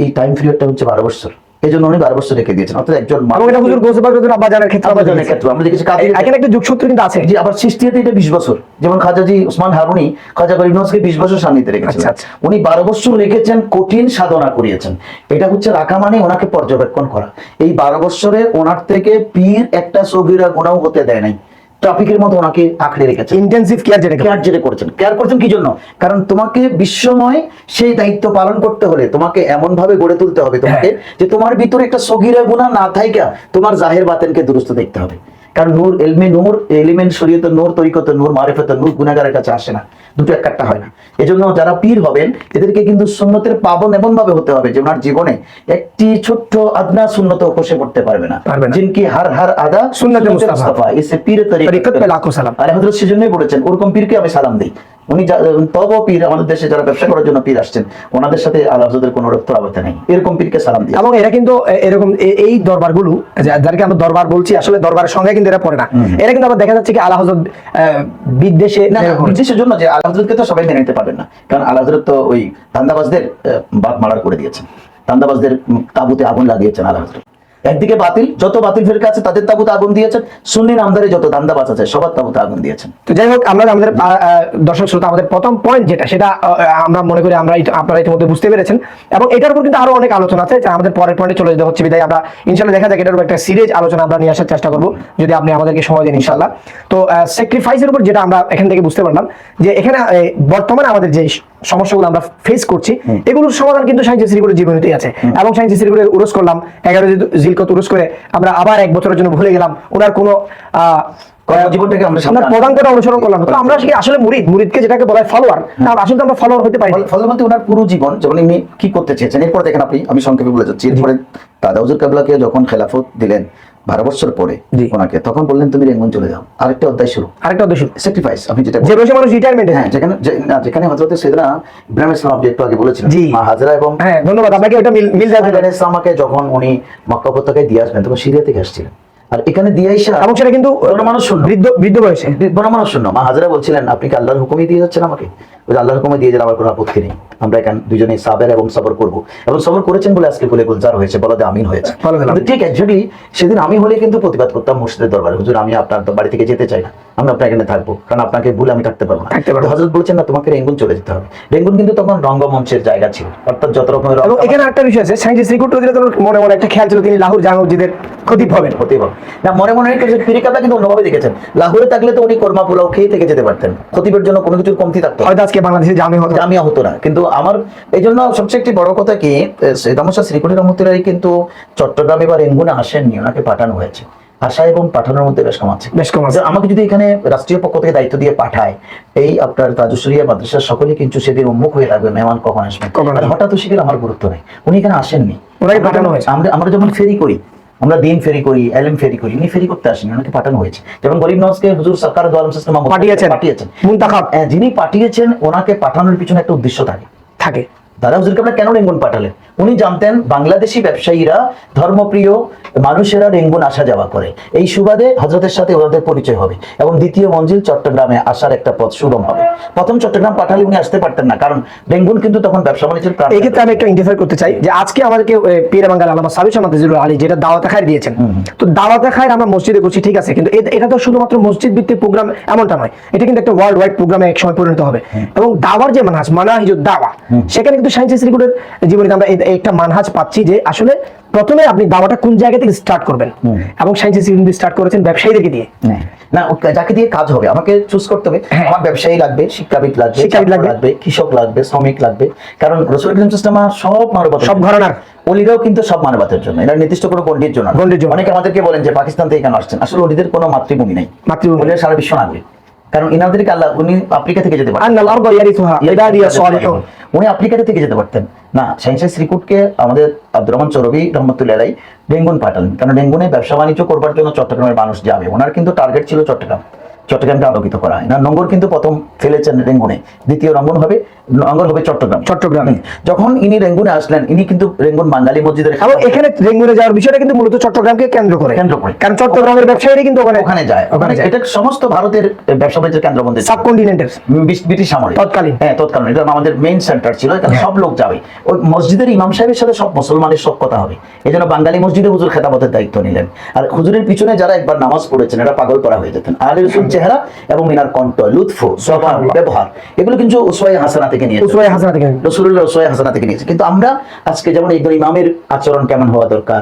এই টাইম পিরিয়ডটা হচ্ছে 12 বছর। এই জন্য উনি 12 বছর রেখে দিয়েছেন। অর্থাৎ একজন এবং এটা হুজুর গৌসে পাক রাদিয়াল্লাহু আব্বাজানের ক্ষেত্রে আব্বাজানের ক্ষেত্রে আমরা দেখেছি কাদের এখানে একটা যোগসূত্র কিন্তু আছে। জি, আবার সৃষ্টিতে এটা 20 বছর, যেমন খাজাজি উসমান হারুনি খাজা গরিব নওয়াজকে 20 বছর সান্নিধ্যে রেখেছেন। আচ্ছা, আচ্ছা। উনি 12 বছর রেখেছেন, কঠিন সাধনা করিয়েছেন। এটা হচ্ছে রাখা মানে ওনাকে পর্যবেক্ষণ করা। এই 12 বছরে ওনার থেকে পীর একটা সগীরা গুনাহ হতে দেয় নাই, ট্রাফিকের মতো ওনাকে আঁকড়ে রেখেছে। ইন্টেনসিভ কেয়ার যেটা কেয়ার যেটা করেছেন, কেয়ার করছেন কি জন্য? কারণ তোমাকে বিশ্বময় সেই দায়িত্ব পালন করতে হলে তোমাকে এমন ভাবে গড়ে তুলতে হবে তোমাকে, যে তোমার ভিতরে একটা সগীরা গুনাহ না থাইকা তোমার জাহের বাতেনকে দুরুস্ত দেখতে হবে। কারণ নূর এলমে নূর, এলিমেন্ট শরীয়তের নূর, তরিকতের নূর, মারিফতের নূর গুনাহগারের কাছে আসে না, দুটো একটা হয় না। এজন্য যারা পীর হবেন এদেরকে কিন্তু সুন্নতের পাবন এমন ভাবে হতে হবে যে ওনার জীবনে একটি ছোট্ট আদনা সুন্নত কষে পড়তে পারবে না। জিনকি হার হার আদা সুন্নতে মুস্তাফা ইসে পীর তরিকত পে লাখো সালাম। আরে হযরত সেজন্যই বলেছেন ওরকম পীরকে আমি সালাম দেই। উনি তব পীর, আমাদের দেশে যারা ব্যবসা করার জন্য পীর আসছেন ওনাদের সাথে আল্লাহ হযরতের কোনো রক্ত আবদ্ধ নেই, এরকম পীরকে সালাম দিই। এবং এরা কিন্তু এরকম এই দরবারগুলো যাদেরকে আমরা দরবার বলছি, আসলে দরবারের সঙ্গে কিন্তু এরা পড়ে না। এরা কিন্তু আবার দেখা যাচ্ছে কি আল্লাহ হযরত বিদ্বেষে বিদেশের জন্য, যে আল্লাহ হযরতকে তো সবাই মেনে নিতে পারবেন না, কারণ আল্লাহ হযরত তো ওই ধান্দাবাজদের বাপ মারার করে দিয়েছেন, ধান্দাবাজদের তাবুতে আগুন লাগিয়েছেন আল্লাহ হযরত। একদিকে বাতিল, যত বাতিল ফিরকা আছে তাদের তাবুতে আগুন দিয়েছেন, সুন্নি নামদারে যত দান্দাবাজ আছে সবার তাবুতে আগুন দিয়েছেন। তো যাই হোক, আমরা আমাদের দর্শক শ্রোতা আমাদের প্রথম পয়েন্ট যেটা, সেটা আমরা মনে করি আপনারা ইতিমধ্যে বুঝতে পেরেছেন, এবং এটার উপর কিন্তু আরো অনেক আলোচনা আছে, যা আমাদের পরের পয়েন্টে চলে যেতে হচ্ছে। বিদায় আমরা ইনশাআল্লাহ দেখা যাক এটার উপর একটা সিরিজ আলোচনা আমরা নিয়ে আসার চেষ্টা করবো, যদি আপনি আমাদেরকে সময় দেন ইনশাআল্লাহ। তো স্যাক্রিফাইসের উপর যেটা আমরা এখান থেকে বুঝতে পারলাম, যে এখানে বর্তমানে আমাদের যে সমস্যাগুলো আমরা ফেস করছি এগুলোর সমাধান কিন্তু শাইখ সিরিকুলের জীবনীতেই আছে। এবং শাইখ সিরিকুলের উরস করলাম 11 জিলকত উরস করে আমরা আবার 1 বছরের জন্য ভুলে গেলাম ওনার কোনো জীবনটাকে আমরা প্রধান কথা অনুসরণ করলাম। তো আমরা আসলে মুরিদকে যেটাকে বলা হয় ফলোয়ার, আসলে আমরা ফলোয়ার হতে পারি। ফলোয়ার বলতে ওনার পুরো জীবন যেমন ইনি কি করতে চেয়েছেন, এরপর দেখেন আমি সংক্ষেপে বলে যাচ্ছি। এরপরে দাদা হুজুর কেবলাকে যখন খেলাফত দিলেন 12 বছর পরে ওনাকে, তখন বললেন তুমি রেঙ্গুন চলে যাও, আরেকটা অধ্যায় শুরু, স্যাক্রিফাইস। আপনি যেটা যে বয়সে মানুষ রিটায়ারমেন্ট, হ্যাঁ, যেখানে হযরত সাইয়েদনা ইব্রাহিম ইসলাম আপনি একটু আগে বলেছিলেন, মা হাজরা এবং হ্যাঁ ধন্যবাদ আপনাকে, ওটা মিল যাবে। ইসলামকে যখন উনি মক্কা উপত্যকায় দিয়ে আসবেন তখন সিরিয়া থেকে আসছিলেন, আর এখানে দিয়ে আইসা, এবং সেটা কিন্তু মানুষ শূন্য, বৃদ্ধ বয়সে মানুষ শূন্য। মা হাজরা বলছিলেন আপনি কি আল্লাহর হুকুমই দিয়ে যাচ্ছেন আমাকে? ওই আল্লাহর হুকুমে দিয়ে যান, আমার কোনো আপত্তি নেই, আমরা এখানে দুজনেই সাবের এবং সবর করবো। এবং সবর করেছেন বলে আজকে বলে গুলজার হয়েছে, বলতে আমিন হয়েছে। ঠিক এক্স্যাক্টলি সেদিন আমি হলে কিন্তু প্রতিবাদ করতাম মসজিদের দরবারে, হুজুর আমি আপনার বাড়ি থেকে যেতে চাই না, আমি আপনার এখানে থাকবো, কারণ আপনাকে ভুলে আমি থাকতে পারবো না। হযরত বলেছেন না তোমাকে রেঙ্গুন চলে যেতে হবে। রেঙ্গুন কিন্তু তখন রঙ্গমঞ্চের জায়গা ছিল, অর্থাৎ যত রকমের। এবং এখানে একটা বিষয় আছে, শাইখ সিরিকুল মনে মনে একটা খেয়াল ছিল তিনি লাহোর জামে মসজিদের খতিব হবেন। না, মনে মনে পীর কেবলা কিন্তু অন্যভাবে দেখেছেন, লাহোরে থাকলে তো উনি কোরমা পোলাও খেয়ে থেকে যেতে পারতেন, খতিবের জন্য কোনো কিছুর কমতি থাকতো হয়তো আজকে বাংলাদেশে জামিয়া হতো না। কিন্তু আমার এই জন্য সবচেয়ে একটি বড় কথা কি, সৈয়দ আহমদ শাহ শ্রীকুটি রহমতুল্লাহ কিন্তু চট্টগ্রামে বা রেঙ্গুনে আসেননি, ওনাকে পাঠানো হয়েছে। আশা এবং পাঠানোর মধ্যে বেশ কম আছে। আমাকে যদি এখানে রাষ্ট্রীয় পক্ষ থেকে দায়িত্ব দিয়ে পাঠায়, এই আপনার তাজুশরিয়া মাদ্রাসার সকলে কিন্তু সেদিন উন্মুখ হয়ে থাকবে মেহমান কখন আসবেন। হঠাৎ শিখে আমার গুরুত্ব নেই, উনি এখানে আসেননি, ওনাকে পাঠানো হয়েছে। আমরা যেমন ফেরি করি, আমরা দিন ফেরি করি, এলএম ফেরি করি, উনি ফেরি করতে আসেন, ওনাকে পাঠানো হয়েছে। যেমন গরিব নওয়াজকে হুজুর সরকার দু আলম সিস্টেম পাঠিয়েছেন মুনতাখাব, যিনি পাঠিয়েছেন ওনাকে পাঠানোর পিছনে একটা উদ্দেশ্য থাকে। দাদা হুজুর কেবলা কেন রেঙ্গুন পাঠালেন? উনি জানতেন বাংলাদেশি ব্যবসায়ীরা, ধর্মপ্রিয় মানুষেরা রেঙ্গুন আসা যাওয়া করে, এই সুবাদে হযরতের সাথে ওনাদের পরিচয় হবে এবং দ্বিতীয় মঞ্জিল চট্টগ্রামে আসার একটা পথ সুগম হবে। প্রথম চট্টগ্রাম পাঠালে উনি আসতে পারতেন না, কারণ রেঙ্গুন কিন্তু তখন ব্যবসা বাণিজ্যের প্রাণ। এই ক্ষেত্রে আমি একটা ইন্টারফেয়ার করতে চাই, যে আজকে আমাদেরকে পীর বাঙ্গাল আল্লামা সাবির শাহ মাদ্রাজুল আলী যেটা দাওয়াতে খায়ের দিয়েছেন, তো দাওয়াতে খায়ের আমরা মসজিদে করছি, ঠিক আছে, কিন্তু এটা তো শুধুমাত্র মসজিদ ভিত্তিক প্রোগ্রাম এমনটা নয়, এটা কিন্তু একটা ওয়ার্ল্ড ওয়াইড প্রোগ্রামে এক সময় পরিণত হবে। এবং দাওয়ার যে মানহাজুদ দাওয়া, সেখানে কিন্তু শাইখ সিরিকুলের জীবনে আমরা একটা মানহাজ পাচ্ছি, যে আসলে প্রথমে আপনি দাওয়াটা কোন জায়গা থেকে স্টার্ট করবেন, এবং শাইখ সিরিকুল স্টার্ট করেছেন ব্যবসায়ীদেরকে দিয়ে। না, যাকে দিয়ে কাজ হবে আমাকে চুজ করতে হবে। আমার ব্যবসায়ী লাগবে, শিক্ষাবিদ লাগবে, কৃষক লাগবে, শ্রমিক লাগবে, কারণ রাসূল করিম সাল্লাল্লাহু আলাইহি ওয়াসাল্লাম সব মানবতা, সব ঘরানার ওলিরাও কিন্তু সব মানবতার জন্য, এটা নির্দিষ্ট কোনো গণ্ডির জন্য। অনেকে আমাদেরকে বলেন যে পাকিস্তান থেকে কেন আসছেন, আসলে ওলিদের কোনো মাতৃভূমি নেই, ওলিরা সারা বিশ্ব নাগরিক, কারণ ইনাদেরকে আল্লাহ, উনি আফ্রিকা থেকে যেতে পারতেন, উনি আফ্রিকা থেকে যেতে পারতেন না। শাইখ শ্রীকুটকে আমাদের আব্দুর রহমান চৌরবি রহমতুল্লাহ আলাইহি রেঙ্গুন পাঠালেন, কারণ রেঙ্গুনে ব্যবসা বাণিজ্য করবার জন্য চট্টগ্রামের মানুষ যাবে, ওনার কিন্তু টার্গেট ছিল চট্টগ্রাম। চট্টগ্রামকে আলোকিত করা হয় না। নোঙ্গর কিন্তু প্রথম ফেলেছেন রেঙ্গুনে, দ্বিতীয় নোঙ্গর হবে চট্টগ্রামে। যখন ইনি রেঙ্গুনে আসলেন, ইনি কিন্তু রেঙ্গুন বাঙালি মসজিদের এবং এখানে রেঙ্গুনে যাওয়ার বিষয়টা কিন্তু মূলত চট্টগ্রামকে কেন্দ্র করে, কারণ চট্টগ্রামের ব্যবসায়ীরা কিন্তু ওখানে যায়। এটা সমস্ত ভারতের ব্যবসা বাণিজ্যের কেন্দ্রবন্দী, সাবকন্টিনেন্টের ব্রিটিশ আমলে তৎকালীন। হ্যাঁ, তৎকালীন এটা আমাদের মেইন সেন্টার ছিল, এখানে সব লোক যাবে। ওই মসজিদের ইমাম সাহেবের সাথে সব মুসলমানের সব কথা হবে, এই জন্য বাঙালি মসজিদে হুজুর খেতাবতের দায়িত্ব নিলেন। আর হুজুরের পিছনে যারা একবার নামাজ পড়েছেন এরা পাগল করা হয়ে যেতেন। আহলে রসুল চেহারা এবং মিনার কণ্ঠ, লুৎফ, জবান, ব্যবহার, এগুলো কিন্তু উসওয়ায়ে হাসানা থেকে নিয়েছে, রাসূলুল্লাহ উসওয়ায়ে হাসানা থেকে নিয়েছে। কিন্তু আমরা আজকে যেমন একজন ইমামের আচরণ কেমন হওয়া দরকার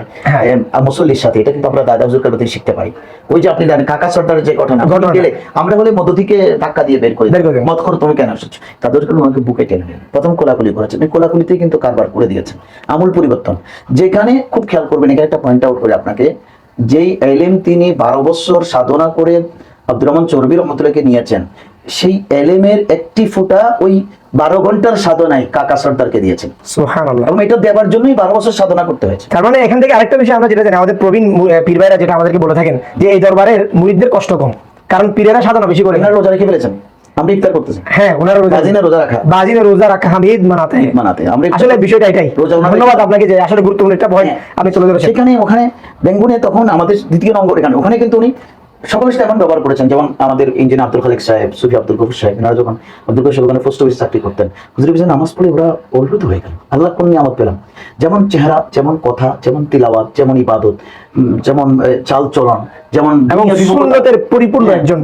মুসল্লির সাথে, এটা কিন্তু আমরা দাদা হুজুর কাছ থেকে শিখতে পারি। ওই যে আপনি জানেন কাকা সর্দারের যে ঘটনা গেলে আমরা হলে মধ্য থেকে ধাক্কা দিয়ে বের করে মত করো, তুমি কেন এসেছো, তাদের আমাকে বুকে টেনে নেন, প্রথম কোলাকুলি করেছেন, এই কোলাকুলিতেই কিন্তু কারবার করে দিয়েছেন, আমূল পরিবর্তন। যেখানে খুব খেয়াল করবেন, এখানে একটা পয়েন্ট আউট করে আপনাকে, যেই এলেম তিনি 12 বছর সাধনা করে আব্দুর রহমান চরবি রহমতুল্লাহকে নিয়েছেন, সেই এলেমের একটি ফোঁটা ওই 12 ঘন্টার সাধনায় কাকা সর্দারকে দিয়েছেন। সুবহানাল্লাহ। এবং এটা দেওয়ার জন্যই 12 বছর সাধনা করতে হয়েছে। তার মানে এখান থেকে আরেকটা বিষয় আমরা যেটা জানি, আমাদের প্রবীণ পীর ভাইরা যেটা আমাদেরকে বলে থাকেন যে এই দরবারের মুরিদদের কষ্ট কম, কারণ পীরেরা সাধনা বেশি করে। রোজা রেখে ফেলেছেন, আমরা ইফতার করতেছি। হ্যাঁ, ওনারা রোজা রাখা হামিদ মানাতে আমরা আসলে বিষয়টা এটাই। ধন্যবাদ আপনাকে যে আসলে গুরুত্বপূর্ণ একটা পয়েন্ট আমি তুলে ধরেছি। সেখানে ওখানে বেঙ্গুনে তখন আমাদের দ্বিতীয় নম্বর, এখানে ওখানে কিন্তু উনি সকলের সাথে এখন ব্যবহার করেছেন। যেমন আমাদের ইঞ্জিনিয়ার আব্দুল খালেক সাহেব, সুফি আব্দুল গফুর সাহেব, এনারা যখন আব্দুল গফুর সাহেব ওখানে পোস্ট অফিস চাকরি করতেন, হুজুরের পিছনে নামাজ পড়ে ওরা অভিভূত হয়ে গেল। আল্লাহ কোন নিয়ামত পেলাম, যেমন চেহারা, যেমন কথা, যেমন তিলাওয়াত, যেমন ইবাদত, যেমন চাল চলন, যেমন সুন্নতের পরিপূর্ণ একজন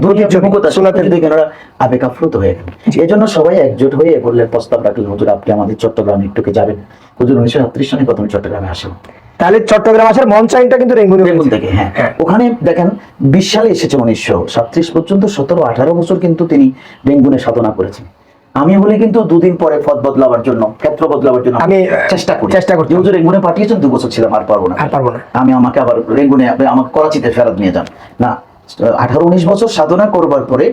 ওরা আবেগ আপ্লুত হয়ে গেল। এই জন্য সবাই একজোট হয়ে বললেন, প্রস্তাব রাখলেন, হুজুর আপনি আমাদের চট্টগ্রামে একটুকে যাবেন। হুজুর 1938 সালে প্রথমে চট্টগ্রামে আসেন। তাহলে চট্টগ্রাম আসার মন চাইটা কিন্তু রেঙ্গুন থেকে। হ্যাঁ, ওখানে দেখেন 20 সালে এসেছে, 1937 পর্যন্ত 17-18 বছর কিন্তু তিনি রেঙ্গুনে সাধনা করেছেন। আমি বলি কিন্তু 2 দিন পরে পথ বদলাবার জন্য, ক্ষেত্র বদলাবার জন্য আমি চেষ্টা করি। হুজুর রেঙ্গুনে পাঠিয়েছেন, 2 বছর ছিলাম, আর পারবো না। আমি আমাকে আবার রেঙ্গুনে, আমাকে করাচিতে ফেরত নিয়ে যান না। 18-19 বছর সাধনা করবার পরে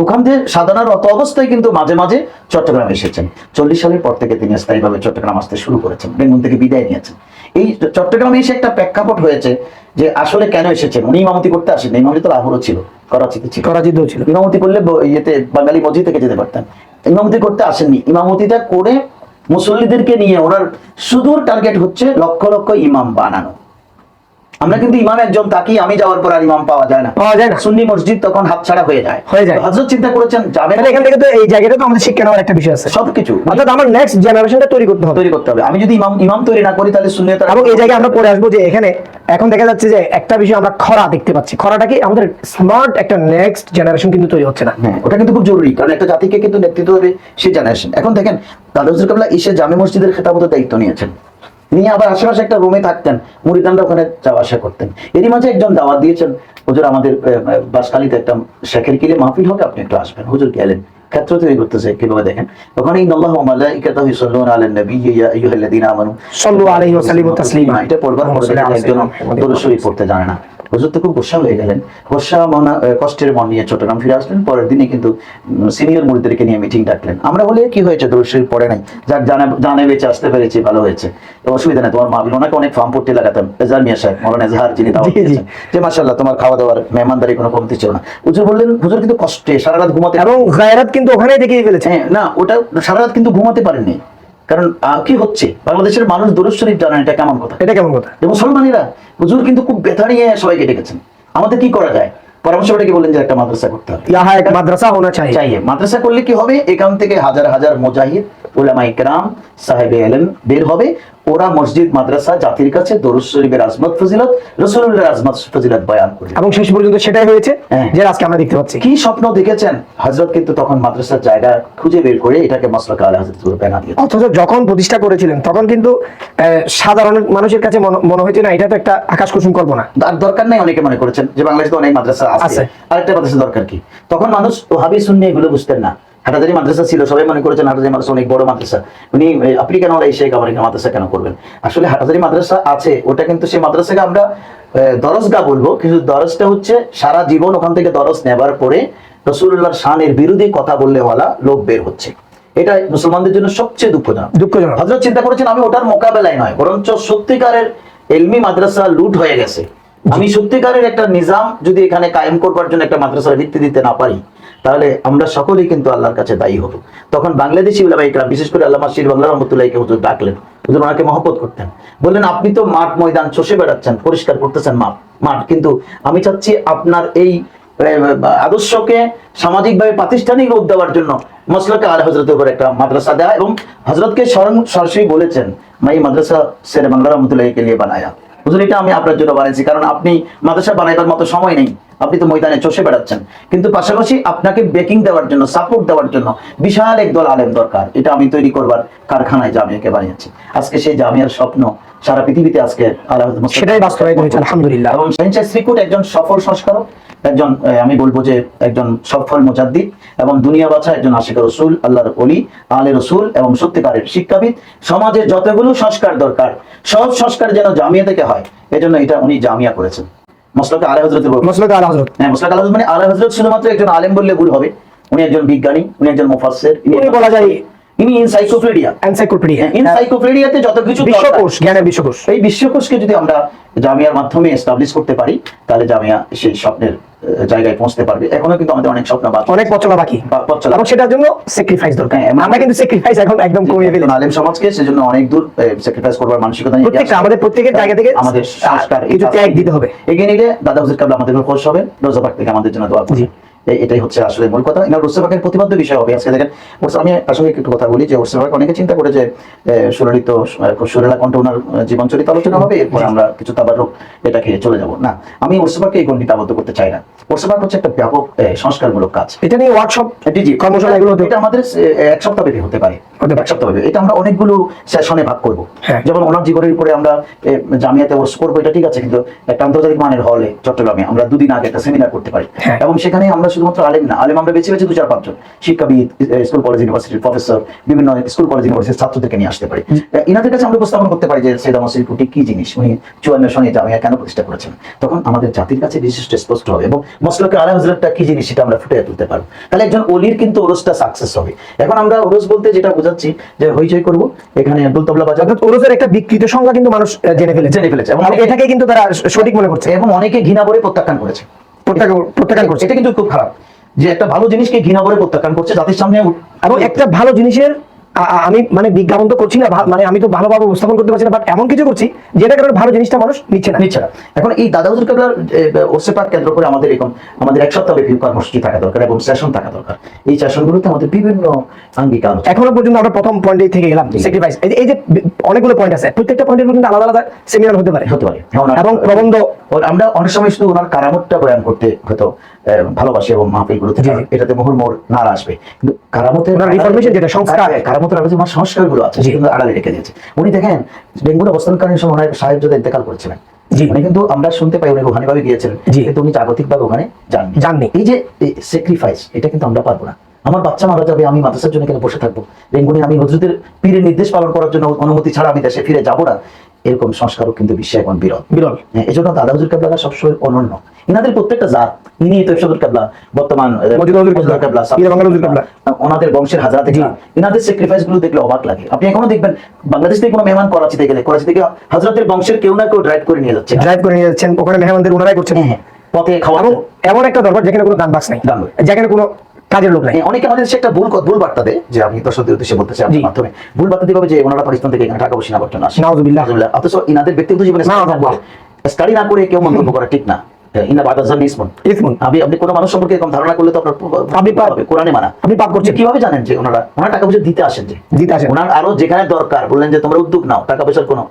ওখান থেকে সাধনারত অবস্থায় কিন্তু মাঝে মাঝে চট্টগ্রামে এসেছেন। 40 সালের পর থেকে তিনি স্থায়ীভাবে চট্টগ্রাম আসতে শুরু করেছেন, রেঙ্গুন থেকে বিদায় নিয়েছেন। এই চট্টগ্রামে এসে একটা প্রেক্ষাপট হয়েছে যে আসলে কেন এসেছেন। উনি ইমামতি করতে আসেন, ইমামতি তো লাহোরও ছিল, করাচিতেও ছিল। ইমামতি করলে ইয়েতে বাঙালি মসজিদ থেকে যেতে পারতেন, ইমামতি করতে আসেননি। ইমামতিটা করে মুসল্লিদেরকে নিয়ে ওনার সুদূর টার্গেট হচ্ছে লক্ষ লক্ষ ইমাম বানানো। আমরা কিন্তু ইমাম একজন থাকি, আমি যাওয়ার পর আর ইমাম পাওয়া যায় না। সুন্নি মসজিদ তখন হাতছাড়া হয়ে যায়। হযরত চিন্তা করেছেন যাবেন, এখান থেকে তো এই জায়গাটা তো আমাদের শিক্ষা নেওয়ার একটা বিষয় আছে। সবকিছু অর্থাৎ আমার নেক্সট জেনারেশনটা তৈরি করতে হবে। আমি যদি ইমাম তৈরি না করি তাহলে সুন্নিয়ত। এবং এই জায়গায় আমরা পরে আসবো যে এখানে এখন দেখা যাচ্ছে যে একটা বিষয় আমরা খরা দেখতে পাচ্ছি। খরাটা কি আমাদের স্মার্ট একটা নেক্সট জেনারেশন কিন্তু তৈরি হচ্ছে না। হ্যাঁ, ওটা কিন্তু খুব জরুরি, কারণ একটা জাতিকে কিন্তু নেতৃত্ব দেবে সেই জেনারেশন। এখন দেখেন দাদা হুজুর কেবলা এসে জামে মসজিদের খেতাবতের দায়িত্ব নিয়েছেন, নিয়ে আবার আশেপাশে একটা রুমে থাকতেন, মুরিদানরা ওখানে যাওয়া আসা করতেন। এরই মাঝে একজন দাওয়াত দিয়েছেন, হুজুর আমাদের বাসখালীতে একটা শেখের কিলে মাহফিল হবে, আপনি একটু আসবেন। হুজুর গেলেন, ক্ষেত্র তৈরি করতেছে কিভাবে দেখেন, ওখানে ইন্নাল্লাহা ওয়া মালাইকাতাহু ইউসাল্লুনা আলান নাবিয়্যি ইয়া আইয়ুহাল্লাযীনা আমানু সাল্লু আলাইহি ওয়া সাল্লিমু তাসলিমা। এটা পড়বার পরে একজন দরুদ শরীফ পড়তে জানে না। হুজুর তো খুব গোসা হয়ে গেলেন, কষ্টের মন নিয়ে চট্টগ্রাম ফিরে আসলেন। পরের দিনে কিন্তু সিনিয়র মুরিদদেরকে নিয়ে মিটিং ডাকলেন। আমরা বলি কি হয়েছে, দরুদ শরীফ পড়ে নাই, যাক জানে বেঁচে আসতে পেরেছি, ভালো হয়েছে, অসুবিধা নেই। তোমার মাহফিল, ওনাকে অনেক ফর্ম পড়তে লাগাতাম, এজাহার মিয়া সাহেব, মৌলানা এজাহার, যিনি দাওয়াত দিয়েছেন, যে মাশাআল্লাহ তোমার খাওয়া দাওয়ার মেহমানদারি কোনো কমতি ছিল না। হুজুর বললেন, হুজুর কিন্তু কষ্টে সারা রাত ঘুমাতে, এবং গায়রাত কিন্তু ওখানেই দেখিয়ে ফেলেছে। হ্যাঁ, না ওটা সারা রাত কিন্তু ঘুমাতে পারেননি, কারণ কি হচ্ছে, বাংলাদেশের মানুষ দরুদ শরীফ জানেন, এটা কেমন কথা, মুসলমানেরা। হুজুর কিন্তু খুব ব্যথা নিয়ে সবাইকে ডেকেছেন, আমাদের কি করা যায়, পরামর্শ কি বললেন যে একটা মাদ্রাসা করতে হবে, মাদ্রাসা হোনা চাইয়ে। মাদ্রাসা করলে কি হবে, এখান থেকে হাজার হাজার মুজাহিদ, উলামা ইকরাম, সাহেবে ইলম বের হবে। ওরা মসজিদ মাদ্রাসা জাতির কাছে দরুদ শরীফের আজমত ফজিলত, রাসূলুল্লাহর আজমত ফজিলত বয়ান করে, এবং শেষ পর্যন্ত সেটাই হয়েছে যে আজকে আমরা দেখতে পাচ্ছি। কি স্বপ্ন দেখেছেন হযরত, কিন্তু তখন মাদ্রাসার জায়গা খুঁজে বের করে এটাকে মাসলাক আলে হযরত রূপে না দিয়ে, অথচ যখন প্রতিষ্ঠা করেছিলেন তখন কিন্তু সাধারণ মানুষের কাছে মনে হয়েছে না এটা তো একটা আকাশ কুসুম কল্পনা, আর দরকার নাই। অনেকে মনে করেছেন যে বাংলাদেশে তো অনেক মাদ্রাসা আছে, আরেকটা মাদ্রাসা দরকার কি। তখন মানুষ ওহাবি সুন্নি এগুলো বুঝতেন না। হাটাজারি মাদ্রাসা ছিল, সবাই মনে করেছেন হাটাজারি মাদ্রাসা অনেক বড় মাদ্রাসা, উনি আপনি কেন এই শেখ আমেরিকা মাদ্রাসা কেন করবেন। আসলে হাটাজারি মাদ্রাসা আছে, ওটা কিন্তু সেই মাদ্রাসাকে আমরা দরজগাহ বলবো, কিন্তু দরজটা হচ্ছে সারা জীবন ওখান থেকে দরজ নেবার পরে রাসূলুল্লাহর শানের বিরোধী কথা বললে ওয়ালা লোক বের হচ্ছে। এটা মুসলমানদের জন্য সবচেয়ে দুঃখজনক। হযরত চিন্তা করেছেন আমি ওটার মোকাবেলায় নয়, বরঞ্চ সত্যিকারের ইলমি মাদ্রাসা লুট হয়ে গেছে, আমি সত্যিকারের একটা নিজাম যদি এখানে কায়েম করবার জন্য একটা মাদ্রাসার ভিত্তি দিতে না পারি, তাহলে আমরা সকলেই কিন্তু আল্লাহর কাছে দায়ী হব। তখন বাংলাদেশি উলামা ইকরাম, বিশেষ করে আল্লামা শির বাংলা রহমতুল্লাহকে হুজুর ডাকলেন, হুজুর ওনাকে মহব্বত করতেন, বললেন আপনি তো মাঠ ময়দান চষে বেড়াচ্ছেন, পরিষ্কার করতেছেন মাঠ, কিন্তু আমি চাচ্ছি আপনার এই আদর্শকে সামাজিকভাবে প্রাতিষ্ঠানিক রূপ দেওয়ার জন্য মসলকে আলে হজরতের উপর একটা মাদ্রাসা দেওয়া, এবং হজরতকে সরাসরি বলেছেন মাই মাদ্রাসা শের বাংলা রহমতুল্লাহকে নিয়ে বানায়া, হুজুর এটা আমি আপনার জন্য বানিয়েছি, কারণ আপনি মাদ্রাসা বানাইবার মতো সময় নেই, আপনি তো ময়দানে চষে বেড়াচ্ছেন, কিন্তু পাশাপাশি আপনাকে বেকিং দেওয়ার জন্য, সাপোর্ট দেওয়ার জন্য বিশাল একদল আলেম দরকার, এটা আমি তৈরি করবার কারখানায় জামিয়াকে বানিয়েছি। আজকে সেই জামিয়ার স্বপ্ন সারা পৃথিবীতে আজকে সেটাই বাস্তবায়িত হয়েছে আলহামদুলিল্লাহ। এবং ফ্র্যাঞ্চাইজ রিক্রুট একজন সফল সংস্কারক, একজন আমি বলবো যে একজন সফল মুজাদ্দিদ, এবং দুনিয়া বাঁচা একজন আশিক রসুল, আল্লাহর ওলি, আলে রসুল এবং সত্যিকারের শিক্ষাবিদ। সমাজের যতগুলো সংস্কার দরকার সব সংস্কার যেন জামিয়া থেকে হয়, এজন্য এটা উনি জামিয়া করেছেন। মসলকে আলে হযরতের মসলকে আলে হযরত, হ্যাঁ মসলকে আলে হযরত মানে আলে হযরত শুধুমাত্র একজন আলেম বললে ভুল হবে, উনি একজন বিজ্ঞানী, উনি একজন মুফাসসির, উনি বলা যায় ইনি এনসাইক্লোপিডিয়াতে যত কিছু বিশ্বকোষ, জ্ঞানের বিশ্বকোষ, এই বিশ্বকোষকে যদি আমরা জামিয়ার মাধ্যমে এস্টাবলিশ করতে পারি, তাহলে জামিয়া সেই স্বপ্নের জায়গায় পৌঁছতে পারবে। এখনো কিন্তু আমাদের অনেক স্বপ্ন বাকি, অনেক পথ চলা বাকি, এবং সেটার জন্য স্যাক্রিফাইস দরকার। আমরা কিন্তু স্যাক্রিফাইস এখন একদম কমিয়ে ফেলেছি আলেম সমাজকে, সেজন্য অনেক দূর স্যাক্রিফাইস করবার মানসিকতা নিয়ে আমাদের প্রত্যেকের জায়গা থেকে আমাদের সংস্কার কিছু ত্যাগ দিতে হবে। এগিয়ে নিলে দাদা হুজুর কাবলা আমাদের উপর খোশ হবে, রোজা পাক থেকে আমাদের জন্য দোয়া করবেন। এটাই হচ্ছে আসলে মূল কথা। এনার রোজা পাকের প্রতিপাদ্য বিষয় হবে আজকে। দেখেন আমি আসলে একটু কথা বলি যে রোজা পাক অনেকে চিন্তা করে যে সুললিত সুরেলা কণ্ঠ ওনার জীবন চরিত আলোচনা হবে, এরপর আমরা কিছু তাবারুক এটাকে চলে যাব না। আমি রোজা পাককে এই গণ্ডিতে আবদ্ধ করতে চাই না। রোজা পাক হচ্ছে একটা ব্যাপক সংস্কারমূলক কাজ। এটা নিয়ে ওয়ার্কশপ, কর্মশালা এগুলো এটা আমাদের এক সপ্তাহ ব্যাপী হতে পারে, এক সপ্তাহ ব্যাপী। এটা আমরা অনেকগুলো সেশনে ভাগ করব। যেমন ওনার জীবনের উপরে আমরা জামিয়াতে ওয়ার্কশপ করবো, এটা ঠিক আছে, কিন্তু একটা আন্তর্জাতিক মানের হলে চট্টগ্রামে আমরা দুদিন আগে একটা সেমিনার করতে পারি, এবং সেখানে আমরা শুধুমাত্র আলেম না, আলেম আমরা বেছে বেছে 2-4-5 জন শিক্ষাবিদ, স্কুল কলেজ ইউনিভার্সিটির প্রফেসর, বিভিন্ন স্কুল কলেজ ইউনিভার্সিটির ছাত্রদেরকে নিয়ে আসতে পারি। এনাদের কাছে আমরা উপস্থাপন করতে পারি যে সৈয়দ আহমদ শরীফ কি জিনিস, উনি 54 সনে জামিয়া কেন প্রতিষ্ঠা করেছেন। তখন আমাদের জাতির কাছে বিশিষ্ট স্পষ্ট হবে, এবং মসলকে আলে হযরতটা কি জিনিস সেটা আমরা ফুটিয়ে তুলতে পারবো। তাহলে একজন ওলির কিন্তু ওরসটা সাকসেস হবে। এখন আমরা ওরস বলতে যেটা বোঝাচ্ছি যে হইচই করবো, এখানে আব্দুল তবলা বাজার, ওরসের একটা বিকৃত সংজ্ঞা কিন্তু মানুষ জেনে ফেলেছে, এবং এটাকে কিন্তু তারা সঠিক মনে করছে, এবং অনেকে ঘৃণা করে প্রত্যাখ্যান করেছে, প্রত্যাখ্যান করছে। এটা কিন্তু খুব খারাপ যে একটা ভালো জিনিসকে ঘৃণা করে প্রত্যাখ্যান করছে জাতির সামনে। এবং একটা ভালো জিনিসের আমি মানে বিজ্ঞাপন তো করছি না, মানে আমি তো ভালোভাবে উপস্থাপন করতে পারছি না, বাট এমন কিছু করছি যেটা কারণে ভালো জিনিসটা মানুষ নিচ্ছে না। এখন এই দাদা হুজুর কাবলার ওরসে পাক কেন্দ্র করে আমাদের এক সপ্তাহ ব্যাপী কর্মসূচি থাকা দরকার, এবং সেশন থাকা দরকার। এই সেশনগুলোতে আমাদের বিভিন্ন আঙ্গিক আলোচনা। এখনো পর্যন্ত আমরা প্রথম পয়েন্টে থেকে গেলাম স্যাক্রিফাইস। এই যে অনেকগুলো পয়েন্ট আছে, প্রত্যেকটা পয়েন্টের কিন্তু আলাদা আলাদা সেমিনার হতে পারে, এবং প্রবন্ধ। আমরা অনেক সময় শুধু ওনার কারামতটা বয়ান করতে হয়তো ভালোবাসি, এবং মাহফিলগুলোতে এটাতে মুহুর্মুহুর নার আসবে, কিন্তু কারামতের রিফরমেশন যেটা সংস্কার, কারামতের আগে যে সংস্কারগুলো আছে সেগুলো আড়ালে রেখে দিয়েছে। উনি দেখেন ডেঙ্গুর অবস্থানকালীন সময় ওনার সাহেব যদি ইন্তেকাল করেছিলেন, উনি কিন্তু আমরা শুনতে পাই উনি রুহানিভাবে গিয়েছিলেন, কিন্তু উনি জাগতিকভাবে ওখানে যাননি। এই যে স্যাক্রিফাইস, এটা কিন্তু আমরা পারবো না। আমার বাচ্চা মারা যাবে, আমি মাদ্রাসার জন্য কেন বসে থাকবো? রেঙ্গুনে আমি হুজুরদের পীরের নির্দেশ পালন করার জন্য অনুমতি ছাড়া আমি দেশে ফিরে যাবো না, এরকম সংস্কারও কিন্তু বিশ্বে এখন বিরল। এই জন্য দাদা হুজুর কাবলা সবসময় অনন্য। ইনাদের প্রত্যেকটা জাত, ইনি তৈফসুর কাবলা, বর্তমান ওনাদের বংশের হাজরা থেকে ইনাদের স্যাক্রিফাইস গুলো দেখলে অবাক লাগে। আপনি এখনো দেখবেন বাংলাদেশ থেকে কোনো মেহমান করাচিতে গেলে, করাচি থেকে হযরতের বংশের কেউ না কেউ ড্রাইভ করে নিয়ে যাচ্ছেন, ওখানে মেহমানদের ওনারাই করছেন, পথে খাওয়া। এমন একটা দরবার যেখানে কোনো গান বাক্স নাই, যেখানে কোনো কাজের লোক নাই। অনেকে আমাদের একটা ভুল বার্তা দেয়, যে আমি দর্শকদের উদ্দেশ্যে বলতে চাই আপনার মাধ্যমে, ভুল বার্তা দিবে যে ওনারা পাকিস্তান থেকে এখানে টাকা পয়সা নেওয়ার জন্য আসে, নাউযুবিল্লাহ। অথচ ইনাদের ব্যক্তিগত জীবনে স্টাডি না করে কেউ মন্তব্য করা ঠিক না। আপনি কোনো মানুষ সম্পর্কে এরকম ধারণা করলে তো আপনার কোরআনে মানা, আপনি পাপ করছেন। কিভাবে জানেন যে ওনারা টাকা পয়সা দিতে আসেন, ওনার আরো যেখানে দরকার বললেন যে তোমরা উদ্যোগ নাও, টাকা পয়সার কোনো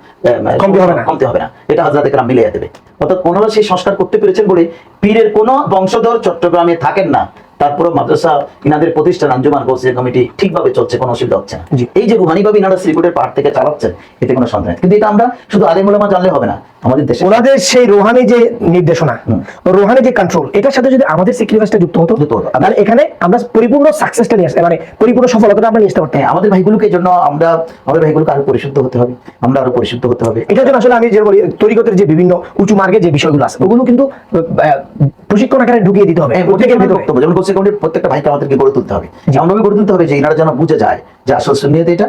কমতে হবে না, এটা হাজরাতে কেরাম মিলিয়ে দেবে। অর্থাৎ ওনারা সেই সংস্কার করতে পেরেছেন বলে পীরের কোনো বংশধর চট্টগ্রামে থাকেন না, তারপরে মাদ্রাসা ইনাদের প্রতিষ্ঠান আঞ্জুমান গৌসিয়া কমিটি ঠিকভাবে চলছে, কোনো অসুবিধা হচ্ছে না। এই যে রুহানিভাবে ইনারা শ্রীকোটের পাহাড় থেকে চালাচ্ছেন, এতে কোনো সন্দেহ নেই। কিন্তু এটা আমরা শুধু আলেম ওলামা জানলে হবে না, আমাদের দেশে ওনাদের সেই রুহানি যে নির্দেশনা, রুহানি যে কন্ট্রোল, এটার সাথে যদি আমাদের স্যাক্রিফাইসটা যুক্ত হতো, তাহলে এখানে আমরা পরিপূর্ণ সাকসেসটা নিয়ে আসতে, মানে পরিপূর্ণ সফলতাটা আমরা নিয়ে আসতে পারতাম। আমাদের ভাইগুলোকে জন্য আমাদের ভাইগুলোকে আরো পরিশুদ্ধ হতে হবে, আমরা আরো পরিশুদ্ধ হতে হবে। এটার জন্য আসলে আমি যে বলি তরিকতের যে বিভিন্ন উঁচু মার্গে যে বিষয়গুলো আছে, ওগুলো কিন্তু প্রশিক্ষণ আকারে ঢুকিয়ে দিতে হবে। যেমন গৌসিয়া কমিটির প্রত্যেকটা ভাইকে আমাদেরকে গড়ে তুলতে হবে, এমনভাবে গড়ে তুলতে হবে যে এনারা যেন বুঝে যায় যে আসল সুন্নিয়ত এটা,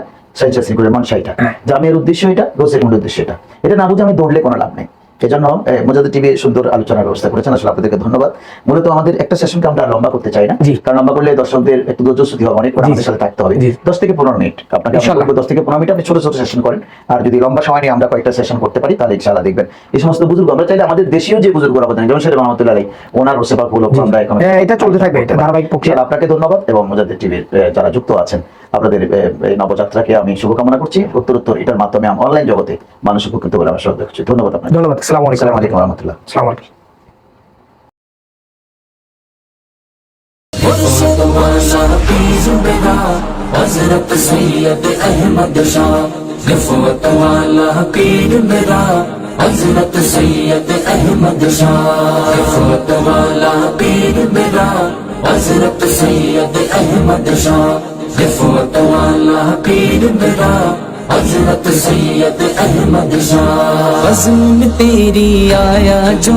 জামিয়ার উদ্দেশ্য এটা, গৌসিয়া কমিটির উদ্দেশ্য এটা। এটা না বুঝে আমি দৌড়লে কোনো লাভ নেই। এজন্য মোজাদ্দেদ টিভি সুন্দর আলোচনার ব্যবস্থা করেছেন, আসলে আপনাদেরকে ধন্যবাদ। মূলত আমাদের একটা সেশনকে আমরা লম্বা করতে চাই না, জি। কারণ লম্বা করলে দর্শকদের একটু ধৈর্যচ্যুতি হবে, অনেক আমাদের সাথে থাকতে হবে। জি। 10 থেকে 15 মিনিট আপনাকে আমি ইনশাআল্লাহ। বলবো, 10 থেকে 15 মিনিট আপনি ছোট ছোট সেশন করেন, আর যদি লম্বা সময় নিয়ে আমরা কয়েকটা সেশন করতে পারি তাহলে ইনশাআল্লাহ দেখবেন এই সমস্ত বুজুর্গ, আমরা চাইলে আমাদের দেশীয় যে বুজুর্গরা হতেন যেমন শেখ রহমতুল্লাহ আলাইহি, ওনার সেবা উপলক্ষে আমরা এখন এটা চলতে থাকবে, এটা ধারাবাহিক প্রক্রিয়া। আপনাকে ধন্যবাদ এবং মোজাদ্দেদ টিভির যারা যুক্ত আছেন আপনাদের এই নবযাত্রাকে আমি শুভকামনা করছি। উত্তরোত্তর এটার মাধ্যমে আমি অনলাইন জগতে মানুষ উপকৃত বলে আমার শ্রদ্ধা করছি। ধন্যবাদ আপনাকে। ধন্যবাদ। আসসালামু আলাইকুম। আসসালামু আলাইকুম রহমতুল্লাহ। আসসালামু আলাইকুম। वाला पीर मेरा हजरत सैयद अहमद शाह, रिफवत वाला पीर मेरा हजरत सैयद अहमद शाह, रिफवत वाला पीर मेरा हजरत सैयद अहमद शाह, रिफवत वाला पीर मेरा हजरत सैयद अहमद शाह। बज़्म तेरी आया जो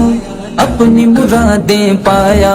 अपनी मुरादें पाया।